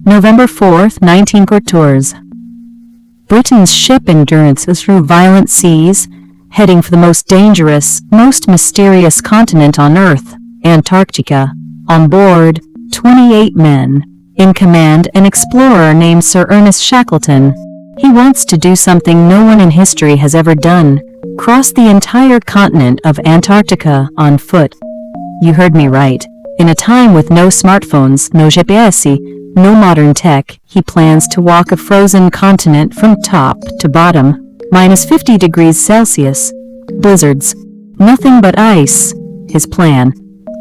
November 4th, 1914. Britain's ship Endurance is through violent seas, heading for the most dangerous, most mysterious continent on Earth, Antarctica. On board, 28 men. In command, an explorer named Sir Ernest Shackleton. He wants to do something no one in history has ever done: cross the entire continent of Antarctica on foot. You heard me right. In a time with no smartphones, no GPS, no modern tech, he plans to walk a frozen continent from top to bottom. Minus 50 degrees Celsius. Blizzards. Nothing but ice. His plan: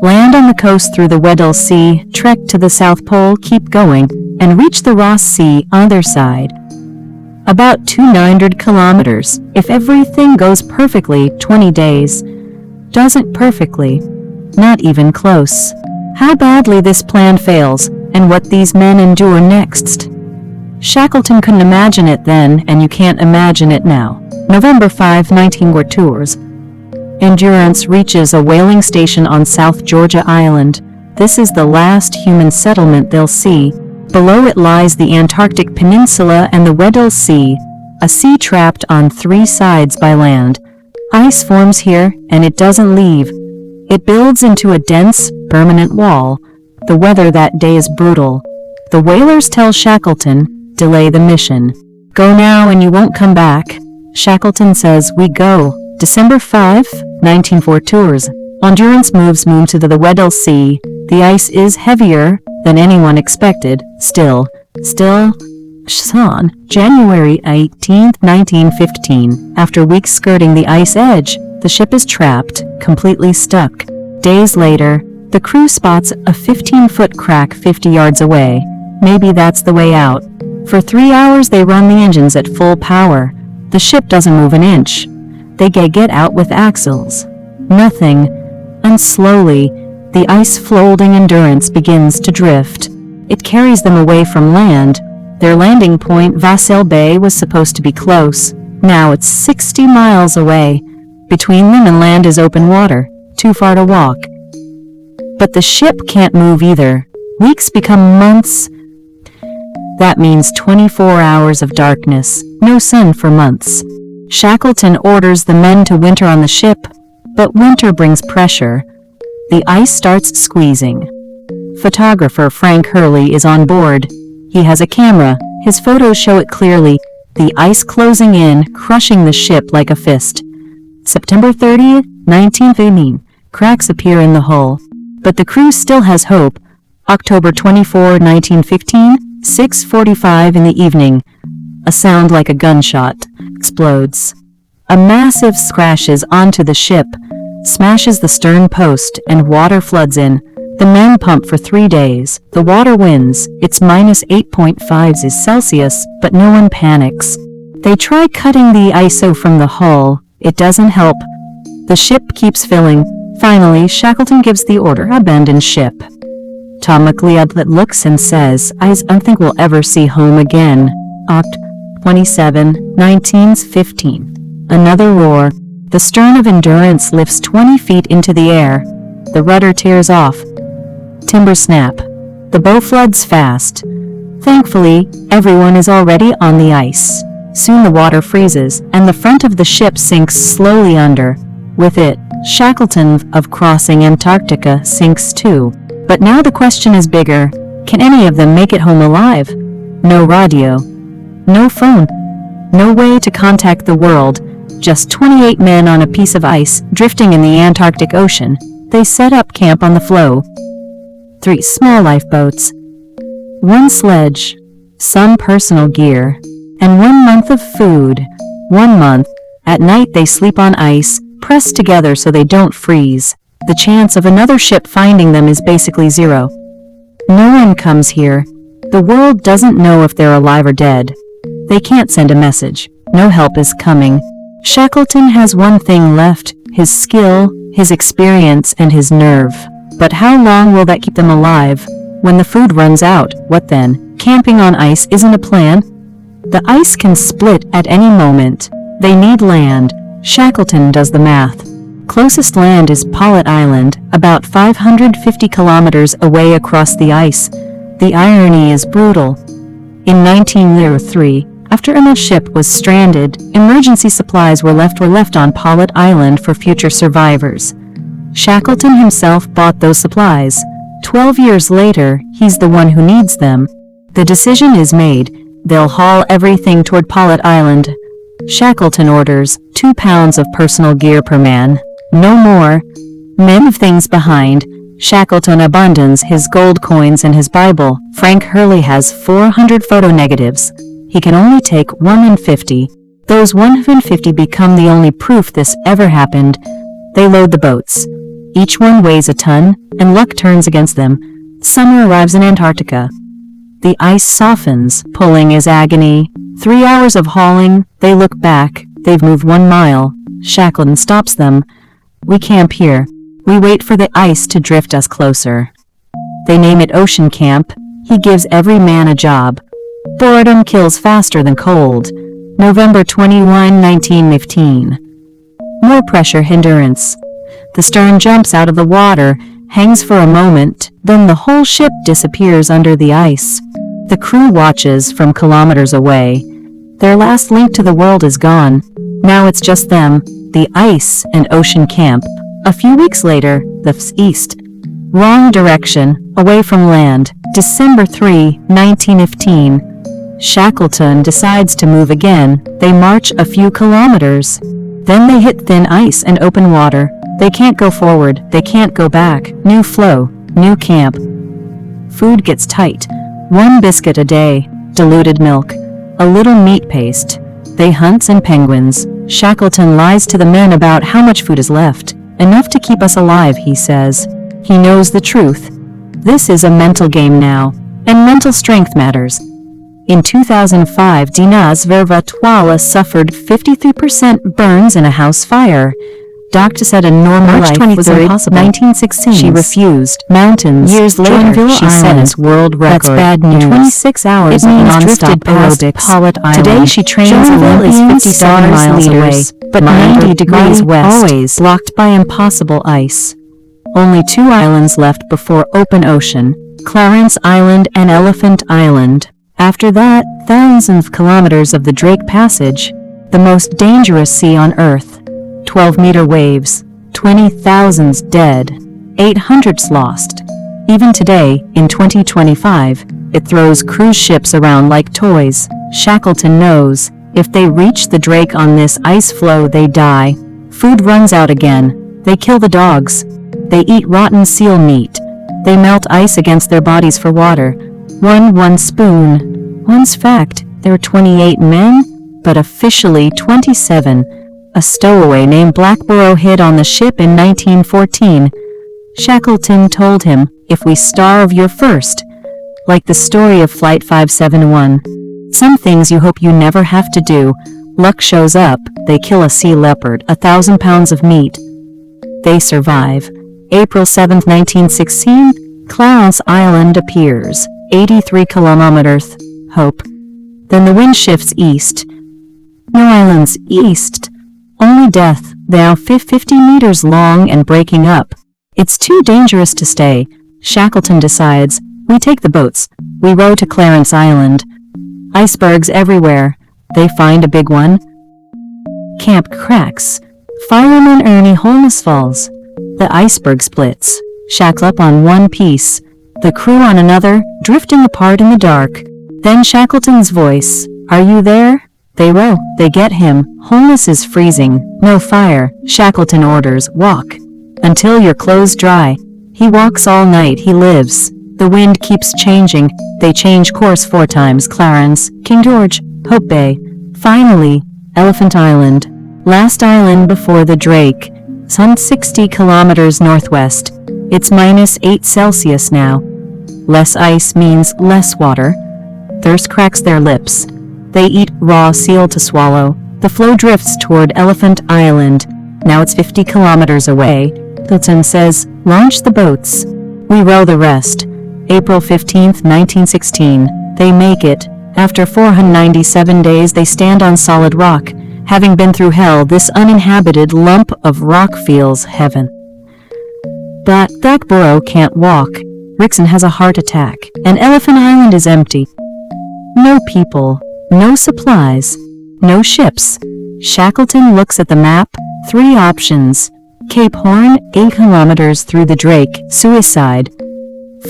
land on the coast through the Weddell Sea, trek to the South Pole, keep going, and reach the Ross Sea other side. About 200 kilometers. If everything goes perfectly, 20 days. Doesn't perfectly. Not even close. How badly this plan fails, and what these men endure next. Shackleton couldn't imagine it then, and you can't imagine it now. November 5, 1914. Endurance reaches a whaling station on South Georgia Island. This is the last human settlement they'll see. Below it lies the Antarctic Peninsula and the Weddell Sea, a sea trapped on 3 sides by land. Ice forms here, and it doesn't leave. It builds into a dense, permanent wall. The weather that day is brutal. The whalers tell Shackleton, delay the mission. Go now and you won't come back. Shackleton says, we go. December 5, 1914. Endurance moves to the Weddell Sea. The ice is heavier than anyone expected. Still, January 18, 1915. After weeks skirting the ice edge, the ship is trapped, completely stuck. Days later, the crew spots a 15-foot crack 50 yards away. Maybe that's the way out. For 3 hours they run the engines at full power. The ship doesn't move an inch. They get out with axles. Nothing. And slowly, the ice-folding Endurance begins to drift. It carries them away from land. Their landing point, Vassal Bay, was supposed to be close. Now it's 60 miles away. Between them and land is open water, too far to walk. But the ship can't move either. Weeks become months. That means 24 hours of darkness, no sun for months. Shackleton orders the men to winter on the ship, but winter brings pressure. The ice starts squeezing. Photographer Frank Hurley is on board. He has a camera. His photos show it clearly, the ice closing in, crushing the ship like a fist. September 30th, 1915. Cracks appear in the hull. But the crew still has hope. October 24, 1915, 6:45 in the evening. A sound like a gunshot explodes. A massive crashes onto the ship, smashes the stern post, and water floods in. The men pump for 3 days. The water wins. It's minus 8.5 Celsius, but no one panics. They try cutting the ISO from the hull. It doesn't help. The ship keeps filling. Finally, Shackleton gives the order, abandon ship. Tom McLeod looks and says, I don't think we'll ever see home again. Oct. 27, 1915. Another roar. The stern of Endurance lifts 20 feet into the air. The rudder tears off. Timber snap. The bow floods fast. Thankfully, everyone is already on the ice. Soon the water freezes, and the front of the ship sinks slowly under. With it, Shackleton of crossing Antarctica sinks too. But now the question is bigger. Can any of them make it home alive? No radio. No phone. No way to contact the world. Just 28 men on a piece of ice, drifting in the Antarctic Ocean. They set up camp on the floe. 3 small lifeboats. 1 sledge. Some personal gear. And 1 month of food. 1 month. At night they sleep on ice, pressed together so they don't freeze. The chance of another ship finding them is basically zero. No one comes here. The world doesn't know if they're alive or dead. They can't send a message. No help is coming. Shackleton has one thing left, his skill, his experience, and his nerve. But how long will that keep them alive? When the food runs out, what then? Camping on ice isn't a plan. The ice can split at any moment. They need land. Shackleton does the math. Closest land is Pollitt Island, about 550 kilometers away across the ice. The irony is brutal. In 1903, after Ernest's ship was stranded, emergency supplies were left on Pollitt Island for future survivors. Shackleton himself bought those supplies. 12 years later, he's the one who needs them. The decision is made. They'll haul everything toward Pollitt Island. Shackleton orders 2 pounds of personal gear per man. No more. Men of things behind. Shackleton abandons his gold coins and his Bible. Frank Hurley has 400 photo negatives. He can only take 150. Those 150 become the only proof this ever happened. They load the boats. Each one weighs a ton, and luck turns against them. Summer arrives in Antarctica. The ice softens. Pulling is agony. 3 hours of hauling. They look back. They've moved 1 mile. Shackleton stops them. We camp here. We wait for the ice to drift us closer. They name it Ocean Camp. He gives every man a job. Boredom kills faster than cold. November 21, 1915. More pressure hindrance. The stern jumps out of the water, hangs for a moment, then the whole ship disappears under the ice. The crew watches from kilometers away. Their last link to the world is gone. Now it's just them, the ice, and Ocean Camp. A few weeks later, the east. Wrong direction, away from land. December 3, 1915. Shackleton decides to move again. They march a few kilometers. Then they hit thin ice and open water. They can't go forward. They can't go back. New floe. New camp. Food gets tight. 1 biscuit a day. Diluted milk. A little meat paste. They hunt and penguins. Shackleton lies to the men about how much food is left. Enough to keep us alive, he says. He knows the truth. This is a mental game now, and mental strength matters. In 2005, Dinaz Vervatwala suffered 53% burns in a house fire. Doctor said a normal life was impossible. 1916, she refused. Mountains. Years later, she set its world record. That's bad news. 26 hours of non-stop aerobics. Today she trains Olympians 57 miles away, but 90 degrees west, always blocked by impossible ice. Only 2 islands left before open ocean, Clarence Island and Elephant Island. After that, thousands of kilometers of the Drake Passage, the most dangerous sea on Earth. 12-meter waves, 20,000 dead, 800s lost. Even today, in 2025, it throws cruise ships around like toys. Shackleton knows, if they reach the Drake on this ice floe, they die. Food runs out again. They kill the dogs. They eat rotten seal meat. They melt ice against their bodies for water. One spoon. Once fact, there were 28 men, but officially 27. A stowaway named Blackborough hid on the ship in 1914. Shackleton told him, if we starve, you're first. Like the story of Flight 571. Some things you hope you never have to do. Luck shows up. They kill a sea leopard, 1,000 pounds of meat. They survive. April 7, 1916, Clarence Island appears. 83 kilometers. Hope. Then the wind shifts east. No islands east. Only death, now 50 meters long and breaking up. It's too dangerous to stay. Shackleton decides, we take the boats. We row to Clarence Island. Icebergs everywhere. They find a big one. Camp cracks. Fireman Ernie Holness falls. The iceberg splits. Shack's up on one piece. The crew on another, drifting apart in the dark. Then Shackleton's voice, are you there? They row. They get him. Holness is freezing. No fire. Shackleton orders, walk. Until your clothes dry. He walks all night. He lives. The wind keeps changing. They change course 4 times. Clarence, King George, Hope Bay. Finally, Elephant Island. Last island before the Drake. Some 60 kilometers northwest. It's -8 Celsius now. Less ice means less water. Thirst cracks their lips. They eat raw seal to swallow. The floe drifts toward Elephant Island. Now it's 50 kilometers away. Hilton says, launch the boats. We row the rest. April 15, 1916. They make it. After 497 days, they stand on solid rock. Having been through hell, this uninhabited lump of rock feels heaven. But Blackborough can't walk. Rickson has a heart attack, and Elephant Island is empty. No people, no supplies, no ships. Shackleton looks at the map. 3 options. Cape Horn, 8 kilometers through the Drake, suicide.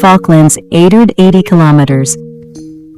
Falklands, 880 kilometers.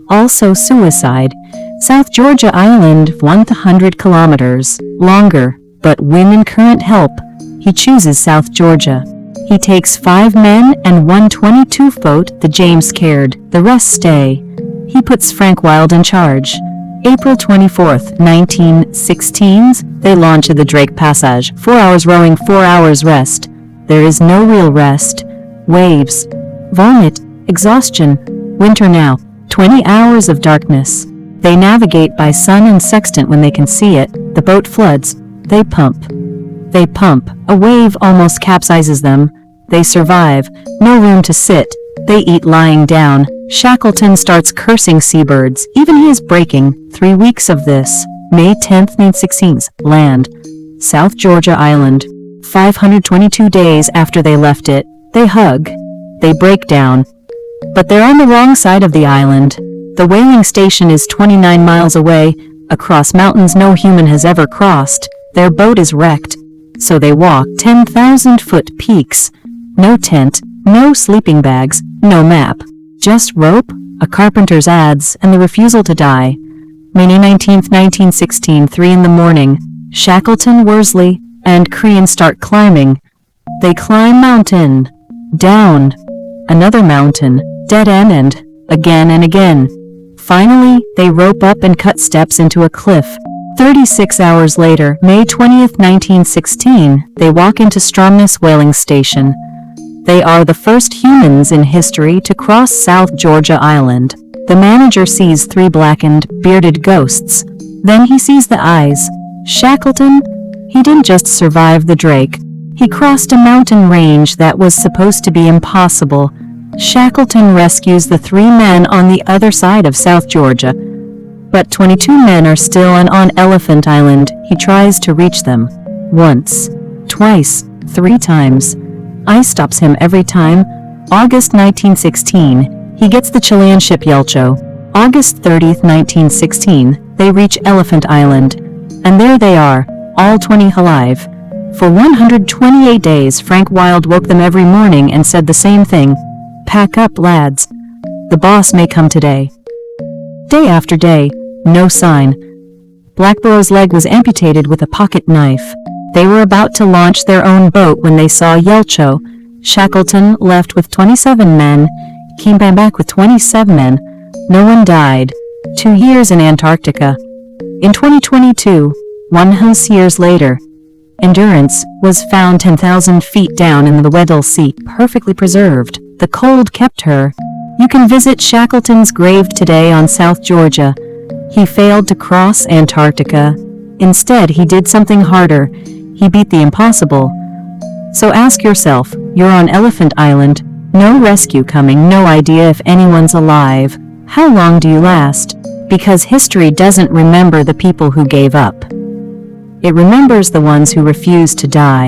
Also suicide. South Georgia Island, 100 kilometers. Longer, but wind and current help. He chooses South Georgia. He takes 5 men and one 22-foot, the James Caird. The rest stay. He puts Frank Wild in charge. April 24th, 1916, they launch at the Drake Passage. 4 hours rowing, 4 hours rest. There is no real rest. Waves. Vomit. Exhaustion. Winter now. 20 hours of darkness. They navigate by sun and sextant when they can see it. The boat floods. They pump. They pump. A wave almost capsizes them. They survive. No room to sit. They eat lying down. Shackleton starts cursing seabirds. Even he is breaking. 3 weeks of this. May 10th, 1916. Land. South Georgia Island. 522 days after they left it. They hug. They break down. But they're on the wrong side of the island. The whaling station is 29 miles away, across mountains no human has ever crossed. Their boat is wrecked. So they walk 10,000-foot peaks. No tent, no sleeping bags, no map. Just rope, a carpenter's adze, and the refusal to die. May 19th, 1916, 3 in the morning. Shackleton, Worsley, and Crean start climbing. They climb mountain. Down. Another mountain. Dead end and again and again. Finally, they rope up and cut steps into a cliff. 36 hours later, May 20th, 1916, they walk into Stromness Whaling Station. They are the first humans in history to cross South Georgia Island. The manager sees 3 blackened, bearded ghosts. Then he sees the eyes. Shackleton? He didn't just survive the Drake. He crossed a mountain range that was supposed to be impossible. Shackleton rescues the 3 men on the other side of South Georgia. But 22 men are still on Elephant Island. He tries to reach them. Once. Twice. 3 times. Ice stops him every time. August 1916. He gets the Chilean ship Yelcho. August 30th, 1916. They reach Elephant Island. And there they are, all 20 alive. For 128 days, Frank Wild woke them every morning and said the same thing. Pack up, lads. The boss may come today. Day after day, no sign. Blackborough's leg was amputated with a pocket knife. They were about to launch their own boat when they saw Yelcho. Shackleton left with 27 men, came back with 27 men. No one died. 2 years in Antarctica. In 2022, 100 years later, Endurance was found 10,000 feet down in the Weddell Sea, perfectly preserved. The cold kept her. You can visit Shackleton's grave today on South Georgia. He failed to cross Antarctica. Instead, he did something harder. He beat the impossible. So ask yourself, you're on Elephant Island, no rescue coming, no idea if anyone's alive. How long do you last? Because history doesn't remember the people who gave up. It remembers the ones who refused to die.